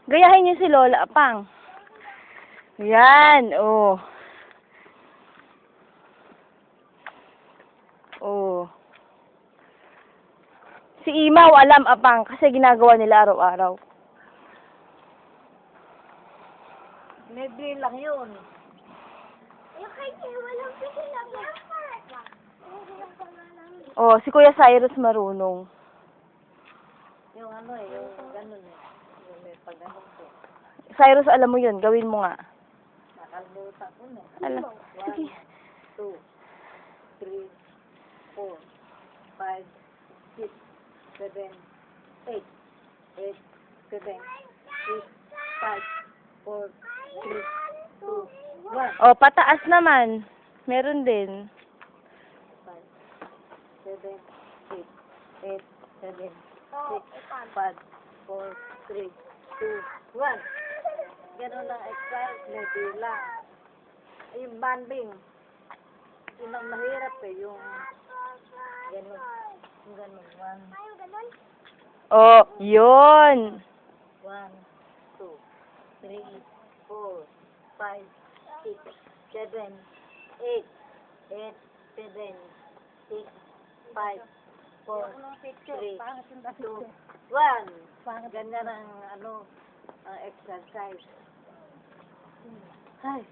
Gayahin niyo si Lola Apang. Yan, oh. Oh. Si Imaw alam Apang kasi ginagawa nila araw-araw. Libre lang yun. Oh, si Kuya Cyrus marunong. Yung ano eh, yung ganun eh. Yung may pag-ganun ko. Cyrus, alam mo yun. Gawin mo nga. Nakalimutan ko na. Alam. Sige. 1, 2, 3, 4, 5, 6, 7, 8, 8, 7, 6, 5, 4, 3, 2, 1. Oh, pataas naman. Meron din. 5, 7, 8, 8, 7, 6, 5, 4, 3, 2, 1. Ganun lang exercise, maybe lang. Yung banding, yun ang mahirap eh, yung ganun, yung ganun, 1, Oh, yun. 1, 2, 3, 4, 5, 6, 7, 8, 8, 7, 6, 5, 4, 3, 2, 1. Ganyan ang ano, exercise. Ay.